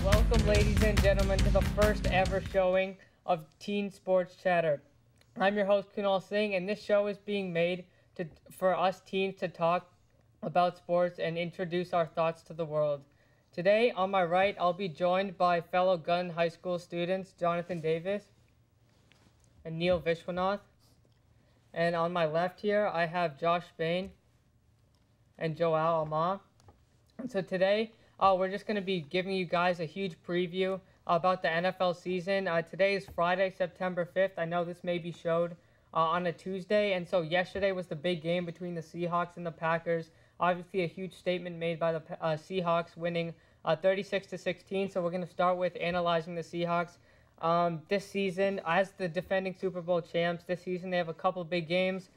Welcome, ladies and gentlemen, to the first ever showing of Teen Sports Chatter. I'm your host, Kunal Singh, and this show is being made for us teens to talk about sports and introduce our thoughts to the world. Today, on my right, I'll be joined by fellow Gunn High School students Jonathan Davis and Neil Vishwanath. And on my left here, I have Josh Bain and Joel Alma. And so today, we're just going to be giving you guys a huge preview about the NFL season. Today is Friday, September 5th. I know this may be showed on a Tuesday. And so yesterday was the big game between the Seahawks and the Packers. Obviously, a huge statement made by the Seahawks winning 36-16. So we're going to start with analyzing the Seahawks. This season, as the defending Super Bowl champs, this season they have a couple big games.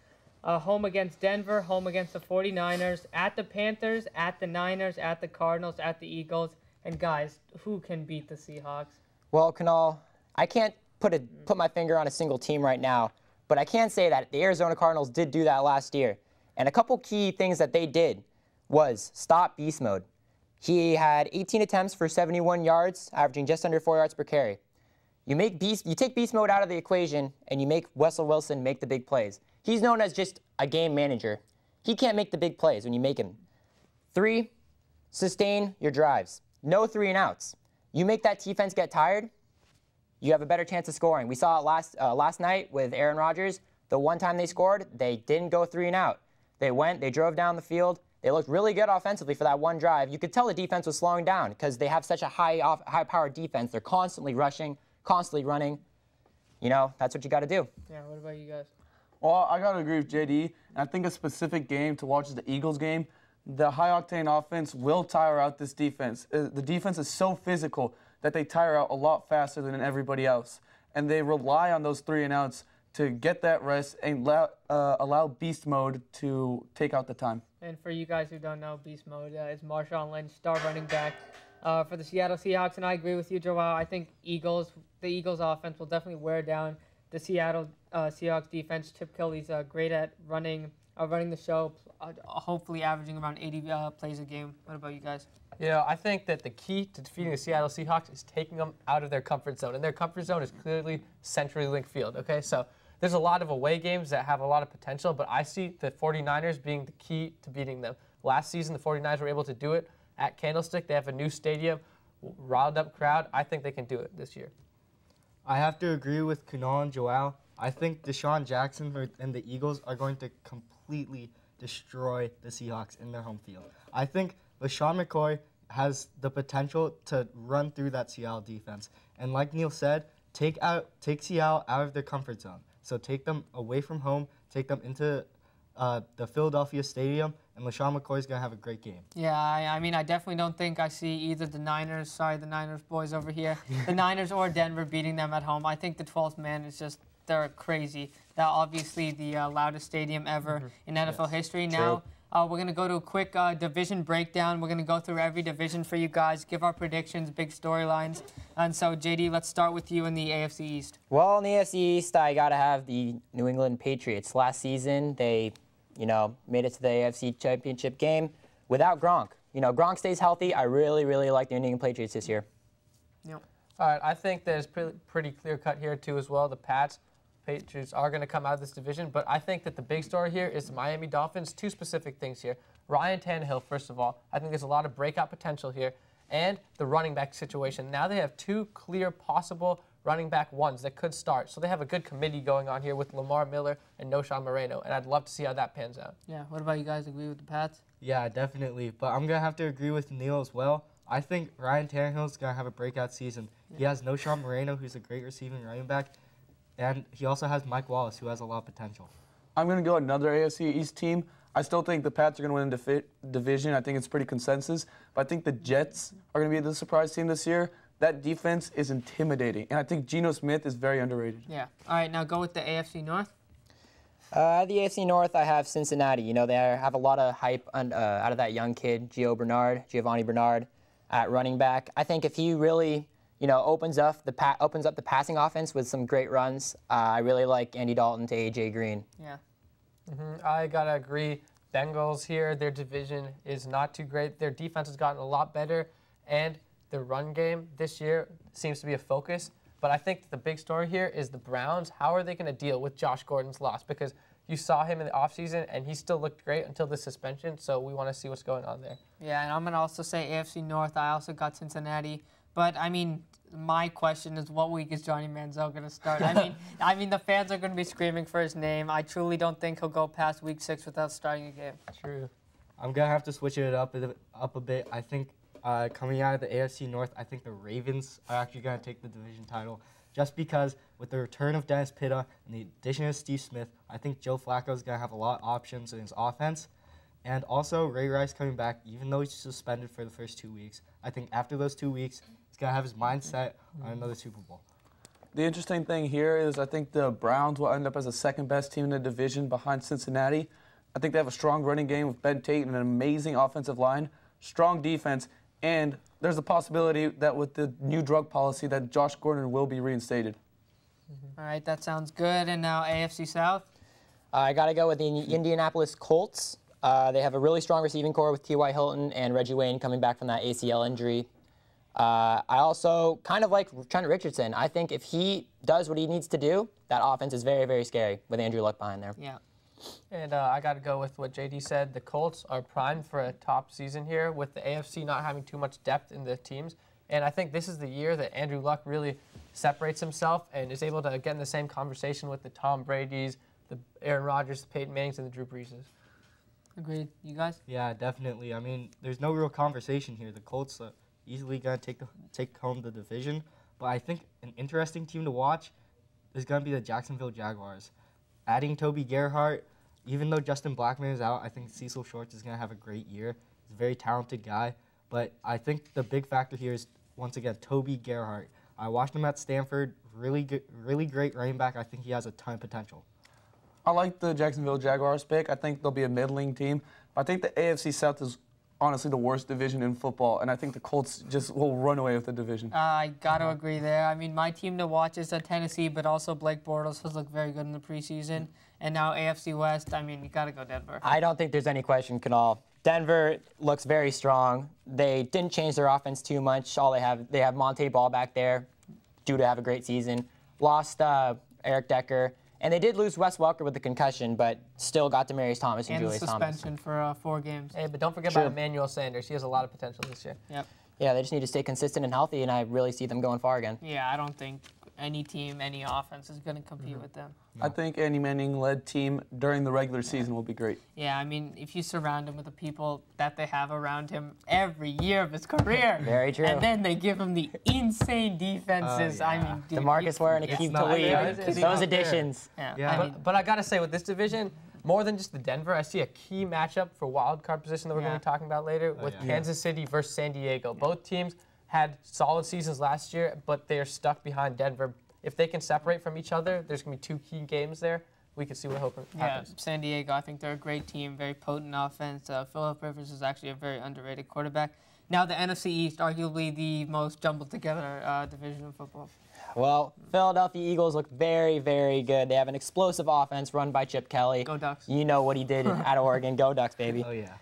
Home against Denver, home against the 49ers, at the Panthers, at the Niners, at the Cardinals, at the Eagles. And guys, who can beat the Seahawks? Well, Kunal, I can't put my finger on a single team right now, but I can say that the Arizona Cardinals did do that last year. And a couple key things that they did was stop beast mode. He had 18 attempts for 71 yards, averaging just under 4 yards per carry. You take beast mode out of the equation, and you make Russell Wilson make the big plays. He's known as just a game manager. He can't make the big plays when you make him. 3, sustain your drives. No 3 and outs. You make that defense get tired, you have a better chance of scoring. We saw it last night with Aaron Rodgers. The one time they scored, they didn't go 3 and out. They drove down the field. They looked really good offensively for that one drive. You could tell the defense was slowing down because they have such a high-powered defense. They're constantly rushing, constantly running. You know, that's what you got to do. Yeah, what about you guys? Well, I got to agree with JD. And I think a specific game to watch is the Eagles game. The high-octane offense will tire out this defense. The defense is so physical that they tire out a lot faster than everybody else. And they rely on those 3 and outs to get that rest and allow beast mode to take out the time. And for you guys who don't know, beast mode is Marshawn Lynch, star running back for the Seattle Seahawks. And I agree with you, Joel. I think the Eagles offense will definitely wear down the Seattle Seahawks defense. Chip Kelly's great at running the show, hopefully averaging around 80 plays a game. What about you guys? Yeah, I think that the key to defeating the Seattle Seahawks is taking them out of their comfort zone. And their comfort zone is clearly centrally linked field, okay? So there's a lot of away games that have a lot of potential, but I see the 49ers being the key to beating them. Last season, the 49ers were able to do it at Candlestick. They have a new stadium, riled up crowd. I think they can do it this year. I have to agree with Kunal and Joel. I think Deshaun Jackson and the Eagles are going to completely destroy the Seahawks in their home field. I think LaShawn McCoy has the potential to run through that Seattle defense. And like Neil said, take Seattle out of their comfort zone. So take them away from home, take them into the Philadelphia Stadium, and LaShawn McCoy is going to have a great game. Yeah, I mean, I definitely don't think I see either the Niners, the Niners boys over here, the Niners or Denver beating them at home. I think the 12th man is just, they're crazy. That obviously the loudest stadium ever in NFL history. Now, we're going to go to a quick division breakdown. We're going to go through every division for you guys, give our predictions, big storylines. And so, JD, let's start with you in the AFC East. Well, in the AFC East, I got to have the New England Patriots. Last season, they made it to the AFC Championship game without Gronk. Gronk stays healthy. I really, really like the New England Patriots this year. Yep. All right, I think there's pretty clear cut here, too, as well. The Patriots are going to come out of this division, but I think that the big story here is the Miami Dolphins. 2 specific things here. Ryan Tannehill, first of all. I think there's a lot of breakout potential here. And the running back situation. Now they have 2 clear possible running back ones that could start. So they have a good committee going on here with Lamar Miller and Noshawn Moreno, and I'd love to see how that pans out. Yeah, what about you guys? Agree with the Pats? Yeah, definitely. But I'm going to have to agree with Neil as well. I think Ryan Tannehill is going to have a breakout season. Yeah. He has Noshawn Moreno, who's a great receiving running back, and he also has Mike Wallace, who has a lot of potential. I'm going to go another AFC East team. I still think the Pats are going to win the division. I think it's pretty consensus. But I think the Jets are going to be the surprise team this year. That defense is intimidating. And I think Geno Smith is very underrated. Yeah. All right, now go with the AFC North. The AFC North, I have Cincinnati. They have a lot of hype out of that young kid, Giovanni Bernard, at running back. I think if he really, opens up the passing offense with some great runs, I really like Andy Dalton to A.J. Green. Yeah. I got to agree. Bengals here, their division is not too great. Their defense has gotten a lot better, and the run game this year seems to be a focus. But I think the big story here is the Browns. How are they going to deal with Josh Gordon's loss? Because you saw him in the offseason, and he still looked great until the suspension, so we want to see what's going on there. Yeah, and I'm going to also say AFC North. I also got Cincinnati. But, I mean, my question is, what week is Johnny Manziel going to start? I mean, the fans are going to be screaming for his name. I truly don't think he'll go past week 6 without starting a game. True. I'm going to have to switch it up a bit. I think coming out of the AFC North, I think the Ravens are actually going to take the division title. Just because with the return of Dennis Pitta and the addition of Steve Smith, I think Joe Flacco is going to have a lot of options in his offense. And also, Ray Rice coming back, even though he's suspended for the first 2 weeks, I think after those 2 weeks, he's going to have his mind set on another Super Bowl. The interesting thing here is I think the Browns will end up as the second-best team in the division behind Cincinnati. I think they have a strong running game with Ben Tate and an amazing offensive line, strong defense, and there's a possibility that with the new drug policy that Josh Gordon will be reinstated. All right, that sounds good. And now AFC South? I got to go with the Indianapolis Colts. They have a really strong receiving core with T.Y. Hilton and Reggie Wayne coming back from that ACL injury. I also kind of like Trent Richardson. I think if he does what he needs to do, that offense is very, very scary with Andrew Luck behind there. Yeah. And I got to go with what JD said. The Colts are primed for a top season here with the AFC not having too much depth in the teams. And I think this is the year that Andrew Luck really separates himself and is able to get in the same conversation with the Tom Brady's, the Aaron Rodgers, the Peyton Mannings, and the Drew Breeses. Agreed. You guys? Yeah, definitely. I mean, there's no real conversation here. The Colts are easily going to take home the division. But I think an interesting team to watch is going to be the Jacksonville Jaguars. Adding Toby Gerhart, even though Justin Blackman is out, I think Cecil Shorts is going to have a great year. He's a very talented guy. But I think the big factor here is, once again, Toby Gerhart. I watched him at Stanford. Really good, really great running back. I think he has a ton of potential. I like the Jacksonville Jaguars pick. I think they'll be a middling team. I think the AFC South is honestly the worst division in football, and I think the Colts just will run away with the division. I got to agree there. I mean, my team to watch is Tennessee, but also Blake Bortles has looked very good in the preseason. And now AFC West, I mean, you got to go Denver. I don't think there's any question, Kunal. Denver looks very strong. They didn't change their offense too much. They have Monte Ball back there, due to have a great season. Lost Eric Decker. And they did lose Wes Welker with the concussion, but still got Demaryius Thomas and Julius Thomas. And suspension for 4 games. Hey, but don't forget about Emmanuel Sanders. He has a lot of potential this year. Yep. Yeah, they just need to stay consistent and healthy, and I really see them going far again. Yeah, I don't think any team, any offense is going to compete with them. No. I think Andy Manning-led team during the regular season will be great. Yeah, I mean, if you surround him with the people that they have around him every year of his career. Very true. And then they give him the insane defenses. I mean, dude, DeMarcus Ware and Akeem Talib. Those additions. Yeah. But I got to say, with this division, more than just the Denver, I see a key matchup for wild card position that we're going to be talking about later with Kansas City versus San Diego. Both teams had solid seasons last year, but they are stuck behind Denver. If they can separate from each other, there's going to be 2 key games there. We can see what happens. Yeah, San Diego, I think they're a great team, very potent offense. Phillip Rivers is actually a very underrated quarterback. Now the NFC East, arguably the most jumbled together division of football. Well, Philadelphia Eagles look very, very good. They have an explosive offense run by Chip Kelly. Go Ducks. You know what he did at Oregon. Go Ducks, baby. Oh, yeah.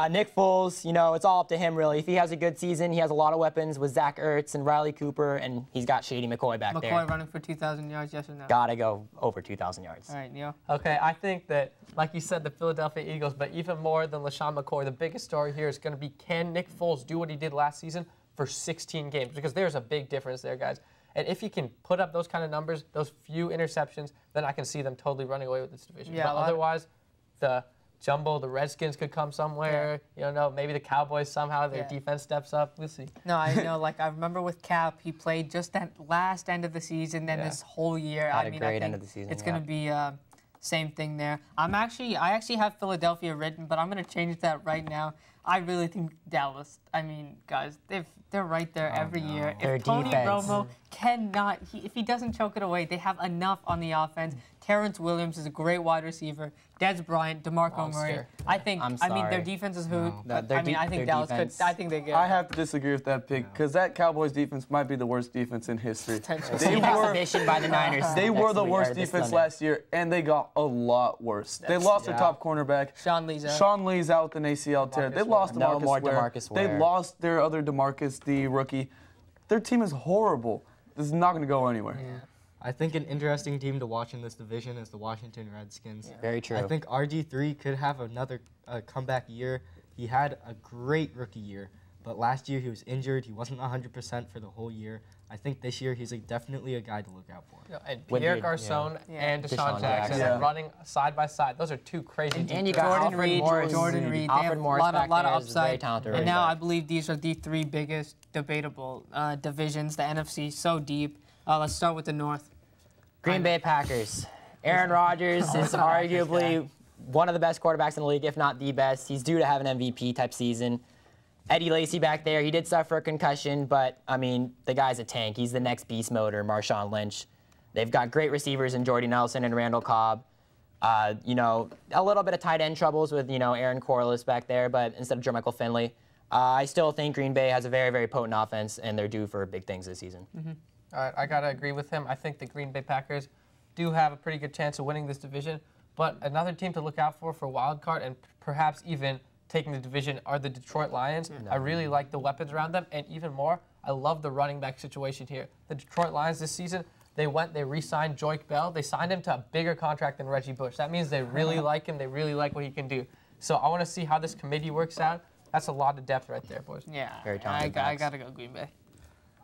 Nick Foles, you know, it's all up to him, really. If he has a good season, he has a lot of weapons with Zach Ertz and Riley Cooper, and he's got Shady McCoy back there. McCoy running for 2,000 yards, yes or no? Gotta go over 2,000 yards. All right, Neil. Okay, I think that, like you said, the Philadelphia Eagles, but even more than LaShawn McCoy, the biggest story here is going to be, can Nick Foles do what he did last season for 16 games? Because there's a big difference there, guys. And if he can put up those kind of numbers, those few interceptions, then I can see them totally running away with this division. Yeah, but otherwise, the jumble, the Redskins could come somewhere. Yeah. You know, maybe the Cowboys somehow, their defense steps up. We'll see. No, I know. Like, I remember with Cap, he played just that last end of the season, then this whole year. Had a great end of the season. It's going to be same thing there. I actually have Philadelphia written, but I'm going to change that right now. I really think Dallas. I mean, guys, they're right there every year. Their If Tony defense. Romo cannot, if he doesn't choke it away, they have enough on the offense. Terrence Williams is a great wide receiver. Des Bryant, DeMarco Murray. I mean, their defense is who. I think Dallas could. I think they get. I have to disagree with that pick because that Cowboys defense might be the worst defense in history. They were by the Niners. They were the worst defense last year, and they got a lot worse. They lost their top cornerback. Sean Lee's out. Sean Lee's out with an ACL tear. They lost No DeMarcus more Ware. DeMarcus They Ware. lost their other DeMarcus, the rookie. Their team is horrible. This is not going to go anywhere. Yeah. I think an interesting team to watch in this division is the Washington Redskins. Very true. I think RG3 could have another comeback year. He had a great rookie year, but last year he was injured. He wasn't 100% for the whole year. I think this year he's definitely a guy to look out for. Yeah, and When Pierre did- Garcon yeah. and Deshaun Deshaun Jackson Jackson. running side by side. Those are two crazy. And you deep got threats. Jordan Alfred Reed, Morris. Jordan Reed. They Alfred have a Morris lot back of there is very upside. talented And running now back. I believe these are the three biggest debatable divisions. The NFC so deep. Let's start with the North. Green Bay Packers. Aaron Rodgers is arguably one of the best quarterbacks in the league, if not the best. He's due to have an MVP type season. Eddie Lacy back there, he did suffer a concussion, but I mean, the guy's a tank. He's the next beast motor, Marshawn Lynch. They've got great receivers in Jordy Nelson and Randall Cobb. You know, a little bit of tight end troubles with, you know, Aaron Corliss back there, but instead of Jermichael Finley. I still think Green Bay has a very, very potent offense, and they're due for big things this season. All right, I gotta agree with him. I think the Green Bay Packers do have a pretty good chance of winning this division, but another team to look out for wild card and perhaps even taking the division are the Detroit Lions. I really like the weapons around them, and even more, I love the running back situation here. The Detroit Lions this season, they re-signed Joique Bell. They signed him to a bigger contract than Reggie Bush. That means they really like him. They really like what he can do. So I want to see how this committee works out. That's a lot of depth right there, boys. Yeah, Very I talented got backs. to go Green Bay.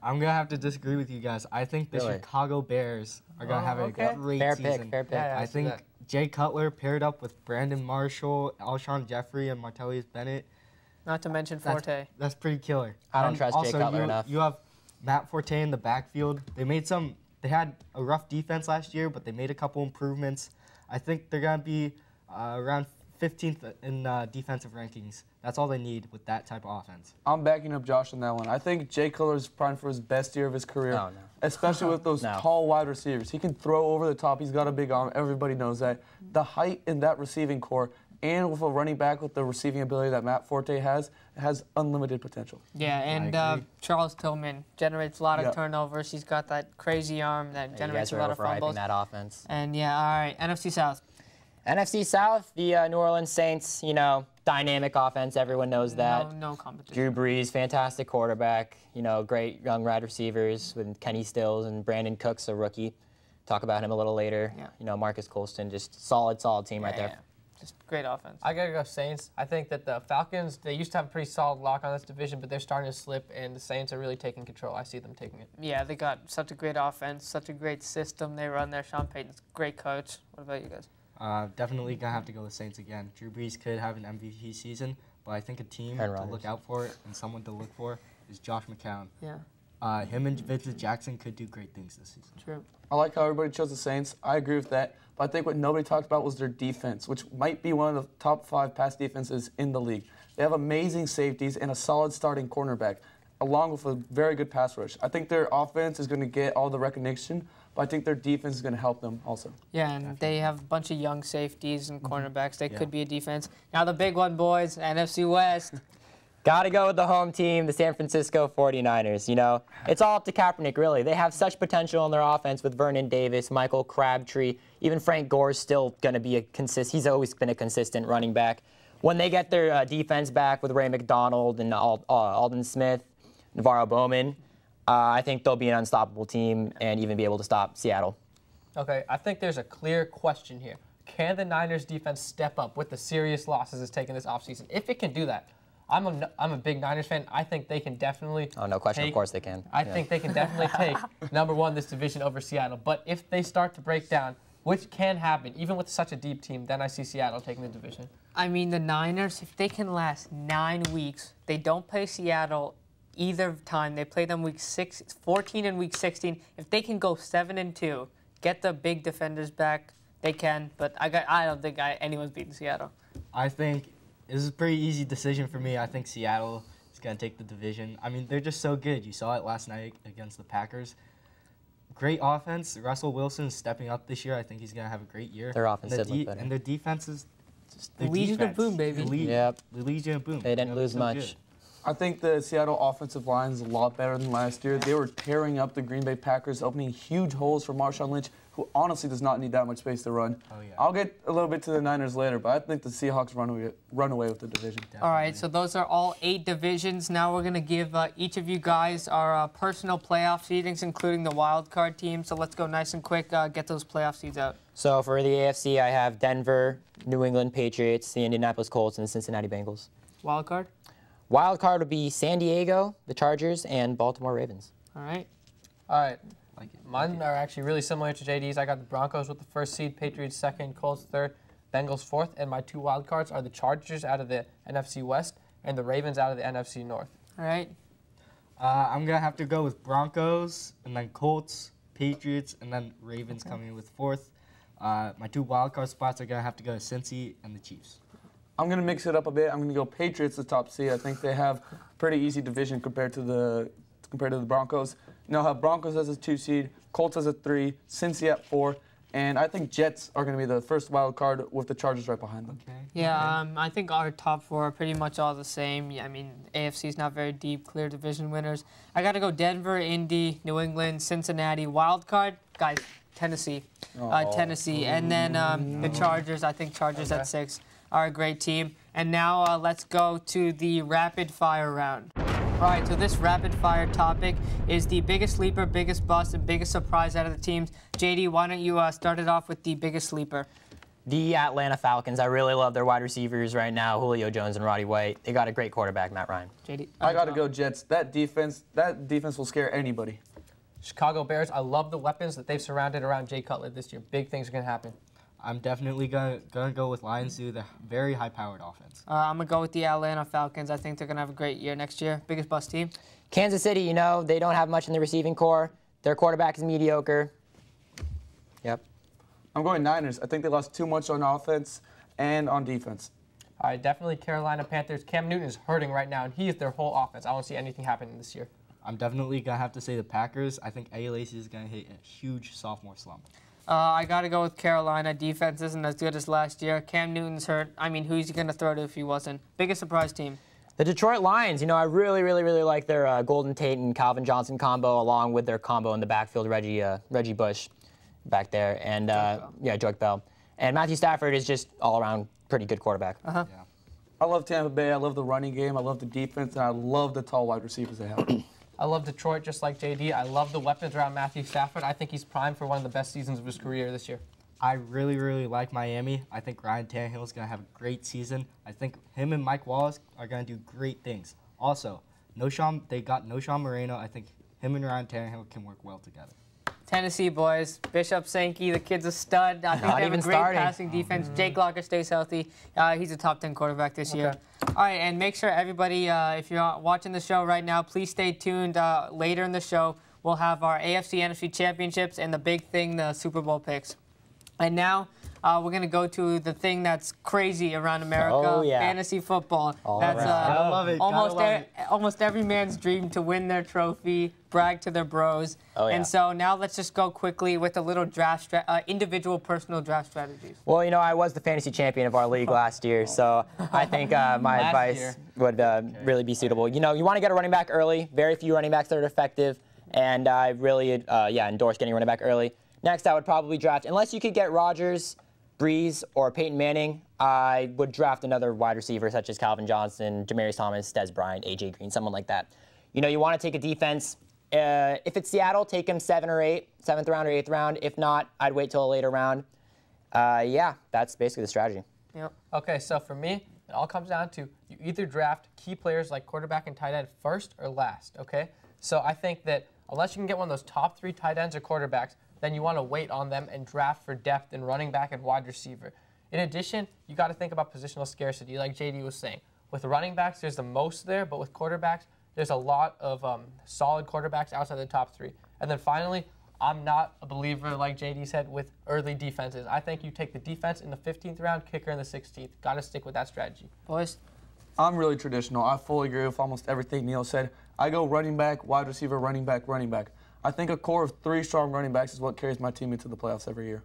I'm going to have to disagree with you guys. I think the Really? Chicago Bears are going to have okay. a great Fair season. pick, fair pick. Yeah, I see think that. Jay Cutler paired up with Brandon Marshall, Alshon Jeffrey, and Martellus Bennett. Not to mention Forte. That's pretty killer. I don't And trust Jay also, Cutler you, enough. You have Matt Forte in the backfield. They had a rough defense last year, but they made a couple improvements. I think they're going to be around 15th in defensive rankings. That's all they need with that type of offense. I'm backing up Josh on that one. I think Jay Cutler is primed for his best year of his career, Oh, no. especially with those No. tall wide receivers. He can throw over the top. He's got a big arm. Everybody knows that. The height in that receiving core, and with a running back with the receiving ability that Matt Forte has unlimited potential. Yeah, and agree. Charles Tillman generates a lot of Yep. turnovers. He's got that crazy arm that You generates guys a are lot of overhyping fumbles. that offense. And yeah, all right, NFC South. NFC South, the New Orleans Saints, you know, dynamic offense. Everyone knows that. No competition. Drew Brees, fantastic quarterback. You know, great young wide receivers with Kenny Stills and Brandon Cooks, a rookie. Talk about him a little later. Yeah. You know, Marcus Colston, just solid team right there. Yeah. Just great offense. I gotta go Saints. I think that the Falcons, they used to have a pretty solid lock on this division, but they're starting to slip, and the Saints are really taking control. I see them taking it. Yeah, they got such a great offense, such a great system they run there. Sean Payton's a great coach. What about you guys? Definitely going to have to go with Saints again. Drew Brees could have an MVP season, but I think a team Aaron to Rodgers. look out for and someone to look for is Josh McCown. Yeah, Him and Vincent Jackson could do great things this season. true. I like how everybody chose the Saints. I agree with that. But I think what nobody talked about was their defense, which might be one of the top 5 pass defenses in the league. They have amazing safeties and a solid starting cornerback, along with a very good pass rush. I think their offense is going to get all the recognition, but I think their defense is going to help them also. Yeah, and they have a bunch of young safeties and cornerbacks. They Yeah. could be a defense. Now the big one, boys, NFC West. Got to go with the home team, the San Francisco 49ers. You know, it's all up to Kaepernick, really. They have such potential in their offense with Vernon Davis, Michael Crabtree. Even Frank Gore's still going to be he's always been a consistent running back. When they get their defense back with Ray McDonald and Alden Smith, Navarro Bowman, I think they'll be an unstoppable team and even be able to stop Seattle. Okay, I think there's a clear question here. Can the Niners defense step up with the serious losses it's taken this offseason? If it can do that, I'm a big Niners fan. I think they can definitely Oh, no question. Of course they can. I Yeah. think they can definitely take number one this division over Seattle. But if they start to break down, which can happen, even with such a deep team, then I see Seattle taking the division. I mean, the Niners, if they can last 9 weeks, they don't play Seattle either time. They play them week 14 and week 16. If they can go 7-2, get the big defenders back, they can. But I don't think anyone's beating Seattle. I think this is a pretty easy decision for me. I think Seattle is going to take the division. I mean, they're just so good. You saw it last night against the Packers. Great offense. Russell Wilson is stepping up this year. I think he's going to have a great year. Their offense And did look better. And their defense is just their Legion of defense. Boom, baby. The Yep. Legion of Boom. They didn't They're lose so much. good. I think the Seattle offensive line is a lot better than last year. They were tearing up the Green Bay Packers, opening huge holes for Marshawn Lynch, who honestly does not need that much space to run. Oh, yeah. I'll get a little bit to the Niners later, but I think the Seahawks run away with the division. All right, so those are all 8 divisions. Now we're going to give each of you guys our personal playoff seedings, including the wild card team. So let's go nice and quick, get those playoff seeds out. So for the AFC, I have Denver, New England Patriots, the Indianapolis Colts, and the Cincinnati Bengals. Wild card? Wild card would be San Diego, the Chargers, and Baltimore Ravens. All right. All right. Mine are actually really similar to JD's. I got the Broncos with the 1st seed, Patriots 2nd, Colts 3rd, Bengals 4th, and my 2 wild cards are the Chargers out of the NFC West and the Ravens out of the NFC North. All right. I'm going to have to go with Broncos, and then Colts, Patriots, and then Ravens coming in with 4th. My 2 wildcard spots are going to have to go to Cincy and the Chiefs. I'm going to mix it up a bit. I'm going to go Patriots, the top seed. I think they have pretty easy division compared to the Broncos. I'll have Broncos as a 2 seed, Colts as a 3, Cincy at 4, and I think Jets are going to be the first wild card with the Chargers right behind them. Okay. Yeah, I think our top 4 are pretty much all the same. Yeah, I mean, AFC's not very deep, clear division winners. I got to go Denver, Indy, New England, Cincinnati. Wild card, guys, Tennessee. Tennessee. And then the Chargers, I think Chargers at 6 are a great team. And now let's go to the rapid fire round. All right, so this rapid fire topic is the biggest sleeper, biggest bust, and biggest surprise out of the teams. JD, why don't you start it off with the biggest sleeper? The Atlanta Falcons. I really love their wide receivers right now, Julio Jones and Roddy White. They got a great quarterback, Matt Ryan. JD, I got to go Jets. That defense will scare anybody. Chicago Bears, I love the weapons that they've surrounded around Jay Cutler this year. Big things are going to happen. I'm definitely going to go with Lions due to the very high-powered offense. I'm going to go with the Atlanta Falcons. I think they're going to have a great year next year. Biggest bust team? Kansas City, they don't have much in the receiving core. Their quarterback is mediocre. Yep. I'm going Niners. I think they lost too much on offense and on defense. All right, definitely Carolina Panthers. Cam Newton is hurting right now, and he is their whole offense. I don't see anything happening this year. I'm definitely going to have to say the Packers. I think Eddie Lacy is going to hit a huge sophomore slump. I got to go with Carolina. Defense isn't as good as last year. Cam Newton's hurt. I mean, who's he going to throw to if he wasn't? Biggest surprise team? The Detroit Lions. I really, really, really like their Golden Tate and Calvin Johnson combo, along with their combo in the backfield, Reggie Bush back there, and Joique Bell. And Matthew Stafford is just all around pretty good quarterback. Yeah. I love Tampa Bay. I love the running game. I love the defense, and I love the tall wide receivers they have. I love Detroit just like JD. I love the weapons around Matthew Stafford. I think he's primed for one of the best seasons of his career this year. I really, really like Miami. I think Ryan Tannehill is going to have a great season. I think him and Mike Wallace are going to do great things. Also, they got Noshawn Moreno. I think him and Ryan Tannehill can work well together. Tennessee boys, Bishop Sankey, the kid's a stud. I think they have a great passing defense. Jake Locker stays healthy. He's a top 10 quarterback this year. All right, and make sure everybody, if you're watching the show right now, please stay tuned. Later in the show, we'll have our AFC NFC championships and the big thing, the Super Bowl picks. And now we're going to go to the thing that's crazy around America, fantasy football. That's I love it. almost every man's dream to win their trophy, brag to their bros. And so now let's just go quickly with a little draft, individual personal draft strategies. Well, I was the fantasy champion of our league last year, so I think my advice would really be suitable. You want to get a running back early. Very few running backs that are effective, and I really endorse getting a running back early. Next, I would probably draft, unless you could get Rodgers, Breeze, or Peyton Manning, I would draft another wide receiver such as Calvin Johnson, Demaryius Thomas, Dez Bryant, A.J. Green, someone like that. You want to take a defense. If it's Seattle, take him 7th or 8th round or 8th round. If not, I'd wait till a later round. That's basically the strategy. Yep. Okay, so for me, it all comes down to you either draft key players like quarterback and tight end first or last, okay? So I think that unless you can get one of those top 3 tight ends or quarterbacks, then you want to wait on them and draft for depth in running back and wide receiver. In addition, you got to think about positional scarcity, like JD was saying. With running backs, there's the most there, but with quarterbacks, there's a lot of solid quarterbacks outside the top 3. And then finally, I'm not a believer, like JD said, with early defenses. I think you take the defense in the 15th round, kicker in the 16th. Got to stick with that strategy. Boys? I'm really traditional. I fully agree with almost everything Neil said. I go running back, wide receiver, running back, running back. I think a core of 3 strong running backs is what carries my team into the playoffs every year.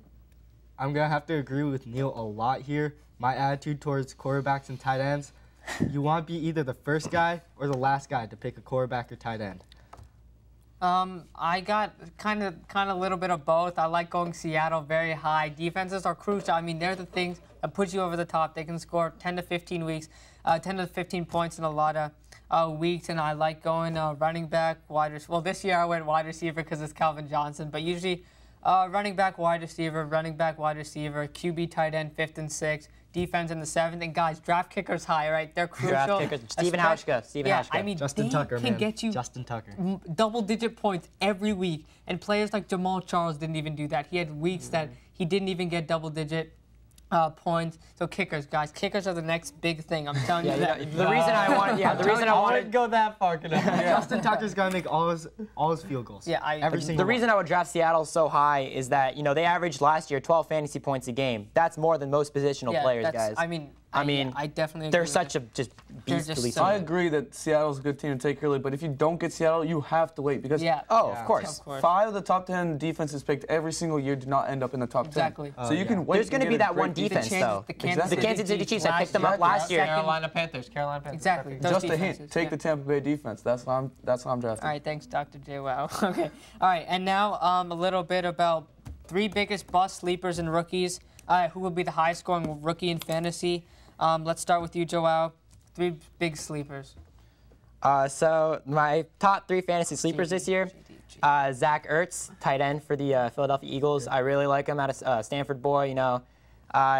I'm going to have to agree with Neil a lot here. My attitude towards quarterbacks and tight ends, you want to be either the first guy or the last guy to pick a quarterback or tight end. I got kind of a little bit of both. I like going Seattle very high. Defenses are crucial. I mean, they're the things that put you over the top. They can score 10 to 15 points in a lot of weeks, and I like going running back, wide receiver. Well, this year I went wide receiver because it's Calvin Johnson, but usually running back, wide receiver, QB, tight end, 5th and 6th. Defense in the 7th, and guys, draft kickers high, right? They're crucial. Draft kickers. Steven Hauschka. I mean, Justin Tucker, can man. get you Justin Tucker. double-digit points every week, and players like Jamal Charles didn't even do that. He had weeks that he didn't even get double-digit points. So kickers, guys, kickers are the next big thing. I'm telling you that. The reason I wanted, to go that far. Justin Tucker's gonna make all his field goals. Yeah, every single the reason I would draft Seattle so high is that they averaged last year 12 fantasy points a game. That's more than most positional players, guys. I mean, I definitely agree they're with such that. a just They're just beastly so- team. I agree that Seattle's a good team to take early, but if you don't get Seattle, you have to wait because Of course. 5 of the top 10 defenses picked every single year do not end up in the top 10. Exactly. So you can wait. There's going to be that one defense, though. The Kansas City Chiefs, I picked them up last year. Carolina Panthers. Exactly. Perfect. Those Just a defenses, hint. Take the Tampa Bay defense. That's why I'm drafting. All right, thanks, Dr. J. Wow. Okay. All right, and now a little bit about 3 biggest bust sleepers and rookies. Who will be the highest-scoring rookie in fantasy? Let's start with you, Joao. 3 big sleepers. So my top 3 fantasy sleepers this year, Zach Ertz, tight end for the Philadelphia Eagles. I really like him out of Stanford boy.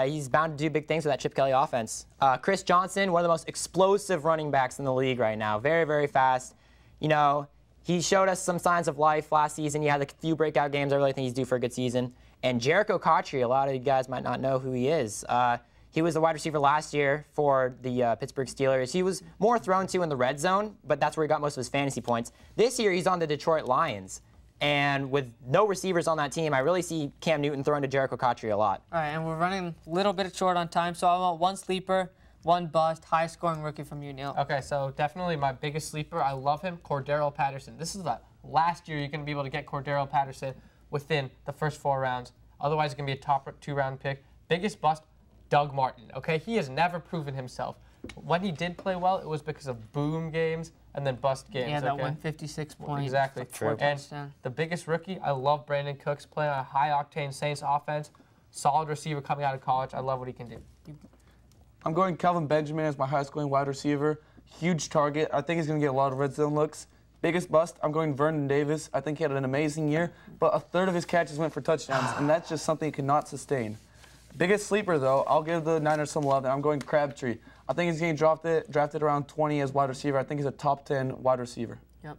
He's bound to do big things with that Chip Kelly offense. Chris Johnson, one of the most explosive running backs in the league right now. Very, very fast. He showed us some signs of life last season. He had a few breakout games. I really think he's due for a good season. And Jericho Cotchery, a lot of you guys might not know who he is. He was the wide receiver last year for the Pittsburgh Steelers. He was more thrown to in the red zone, but that's where he got most of his fantasy points. This year, he's on the Detroit Lions. And with no receivers on that team, I really see Cam Newton throwing to Jericho Cotchery a lot. All right, and we're running a little bit short on time, so I want 1 sleeper, 1 bust, high-scoring rookie from you, Neil. Okay, so definitely my biggest sleeper. I love him, Cordero Patterson. This is the last year you're going to be able to get Cordero Patterson within the first 4 rounds. Otherwise, it's going to be a top 2-round pick. Biggest bust, Doug Martin. Okay, he has never proven himself. When he did play well, it was because of boom games and then bust games. Yeah, that 156 points. Exactly. And the biggest rookie, I love Brandon Cooks playing on a high-octane Saints offense. Solid receiver coming out of college. I love what he can do. I'm going Kelvin Benjamin as my highest-scoring wide receiver. Huge target. I think he's going to get a lot of red zone looks. Biggest bust, I'm going Vernon Davis. I think he had an amazing year, but 1/3 of his catches went for touchdowns, and that's just something he cannot sustain. Biggest sleeper, though, I'll give the Niners some love, and I'm going Crabtree. I think he's getting drafted around 20 as wide receiver. I think he's a top 10 wide receiver. Yep.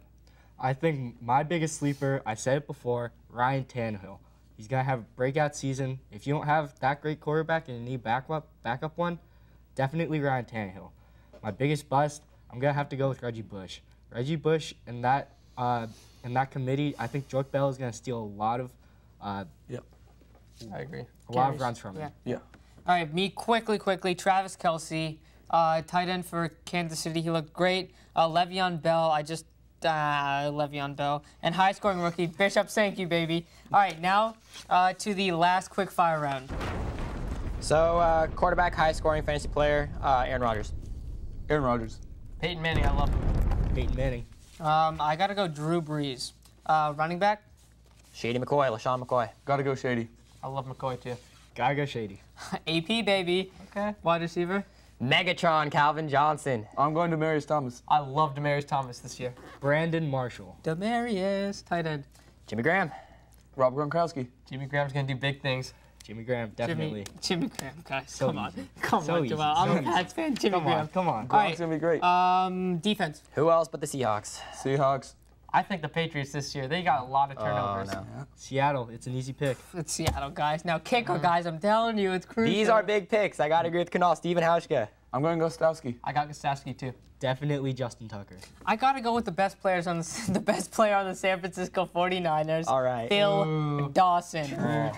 I think my biggest sleeper, I said it before, Ryan Tannehill. He's going to have a breakout season. If you don't have that great quarterback and you need backup one, definitely Ryan Tannehill. My biggest bust, I'm going to have to go with Reggie Bush. Reggie Bush and that committee, I think Joyce Bell is going to steal a lot of I agree. a lot of runs from him. Yeah. All right, me quickly, Travis Kelce, tight end for Kansas City. He looked great. Le'Veon Bell, Le'Veon Bell. And high-scoring rookie, Bishop Sankey, baby. All right, now to the last quick-fire round. So quarterback, high-scoring fantasy player, Aaron Rodgers. Aaron Rodgers. Peyton Manning, I love him. Peyton Manning. I got to go Drew Brees. Running back? Shady McCoy, LaShawn McCoy. Gotta go Shady. I love McCoy, too. Gotta go Shady. AP, baby. Okay. Wide receiver? Megatron, Calvin Johnson. I'm going to Demarius Thomas. I love Demaryius Thomas this year. Brandon Marshall. Demarius, tight end. Jimmy Graham. Rob Gronkowski. Jimmy Graham's going to do big things. Jimmy Graham, definitely. Jimmy Graham, guys. So Come easy. on. Come So on, easy. Joel. I'm So a Pats fan. Jimmy Graham. Come on. Gronk's All right. going to be great. Defense. Who else but the Seahawks? Seahawks. I think the Patriots this year, they got a lot of turnovers. Oh, no. Seattle, it's an easy pick. It's Seattle, guys. Now, kicker, guys. I'm telling you, it's crucial. These are big picks. I got to agree with Kunal. Steven Hauschka. I'm going Gostowski. I got Gostowski, too. Definitely Justin Tucker. I gotta go with the best players on the best player on the San Francisco 49ers. All right. Phil Dawson.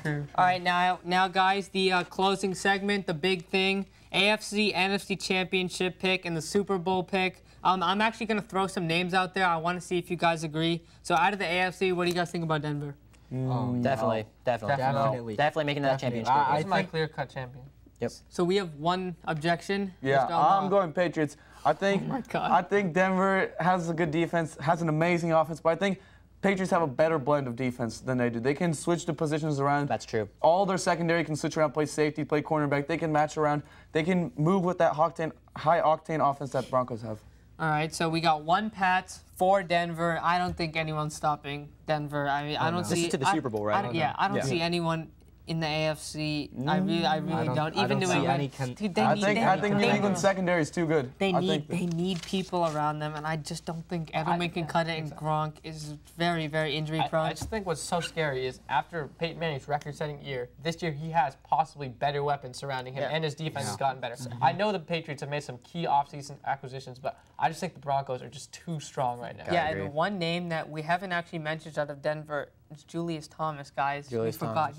True. All right, now, guys, the closing segment, the big thing, AFC, NFC Championship pick and the Super Bowl pick. I'm actually gonna throw some names out there. I want to see if you guys agree. So, out of the AFC, what do you guys think about Denver? Definitely. Definitely. Definitely making that championship. I This is my think- clear-cut champion. Yep. So we have one objection. Yeah, Mr. I'm Alma. going Patriots. I think Oh my God. I think Denver has a good defense, has an amazing offense, but I think Patriots have a better blend of defense than they do. They can switch the positions around. That's true. All their secondary can switch around, play safety, play cornerback. They can match around. They can move with that high-octane offense that Broncos have. All right, so we got 1 Pats, 4 Denver. I don't think anyone's stopping Denver. I mean, I don't This see. is to the Super Bowl, right? I don't see anyone in the AFC. I really don't. Even New see England. any Dude, they I need- think they- New they- England's secondary is too good. They I need think people around them, and I just don't think Edelman can cut it. And Gronk is very, very injury prone. I just think what's so scary is after Peyton Manning's record-setting year, this year he has possibly better weapons surrounding him, Yeah. and his defense has gotten better. I know the Patriots have made some key offseason acquisitions, but I just think the Broncos are just too strong right now. Yeah, agree. and one name that we haven't actually mentioned out of Denver is Julius Thomas, guys. Julius we forgot Thomas.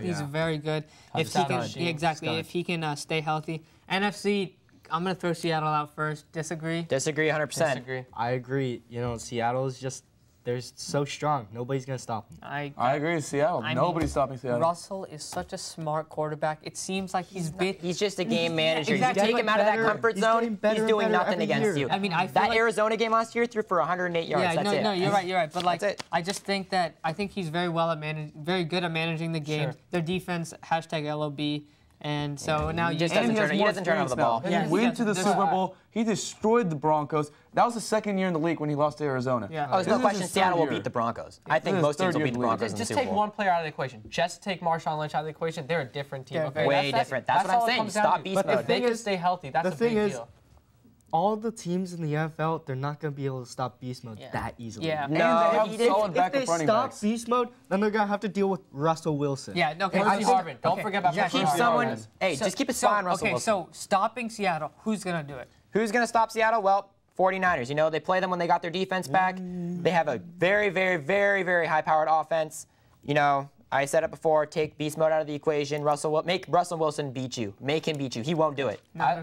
he's very good. If he Touchdown can, machine. yeah, exactly. Stud. If he can stay healthy. NFC, I'm gonna throw Seattle out first. Disagree? Disagree 100%. Disagree. I agree. You know, Seattle is just, they're so strong. Nobody's going to stop them. I agree with Seattle. I mean, Nobody's stopping Seattle. Russell is such a smart quarterback. It seems like he's been. He's just a game manager. exactly. You take him out of that Better- comfort he's zone, getting better he's and doing better nothing every against year. you. I mean, I feel that like, Arizona game last year threw for 108 yards. Yeah, That's it. no, you're right. But like, That's it. I just think that I think he's very very good at managing the game. Sure. Their defense #LOB, and so now He just you. And doesn't he turn has it more over the experience ball. now. Yeah, He he went does. to the There's Super a- Bowl. He destroyed the Broncos. That was the second year in the league when he lost to Arizona. Yeah. Oh, there's This no is question his Seattle third will year. beat the Broncos. I think This is most teams third will year beat the in the league. Broncos in the Just Super take Bowl. one player out of the equation. Just take Marshawn Lynch out of the equation. They're a different team. Yeah, Okay? way different. That's what I'm all it saying. comes down Stop to. beast But mode. if they thing can is- stay healthy, that's the a big thing is, deal. all the teams in the NFL, they're not going to be able to stop beast mode Yeah. that easily. Yeah. And No, they have he did- solid If backup they running stop backs. beast mode, then they're going to have to deal with Russell Wilson. Yeah. Okay. Percy so- Harvin. Don't okay, forget about yeah, Percy Keep Harvin. someone. Hey, just keep a spy on Russell Okay, Wilson. so stopping Seattle, who's gonna do it? Who's going to stop Seattle? Well, 49ers. You know, they play them when they got their defense back. They have a very, very, very, very high-powered offense. You know, I said it before, take beast mode out of the equation. Make Russell Wilson beat you. Make him beat you. He won't do it. I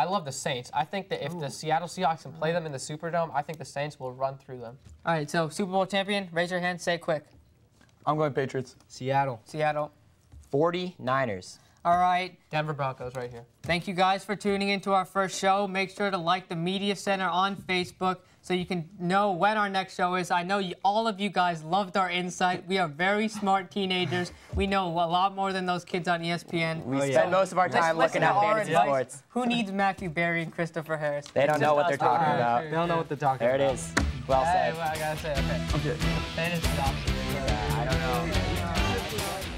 love the Saints. I think that if the Seattle Seahawks can play them in the Superdome, I think the Saints will run through them. All right, so Super Bowl champion, raise your hand, say it quick. I'm going Patriots. Seattle. Seattle. 49ers. All right. Denver Broncos right here. Thank you guys for tuning into our first show. Make sure to like the Media Center on Facebook so you can know when our next show is. I know all of you guys loved our insight. We are very smart teenagers. We know a lot more than those kids on ESPN. We spend most of our time Listen looking to at our fantasy advice. sports. Who needs Matthew Berry and Christopher Harris? They don't know what they're Just us. talking about. They don't know what they're talking There it about. is. Well Hey, said. well, I gotta say, okay. Okay. Fantasy option. I don't know.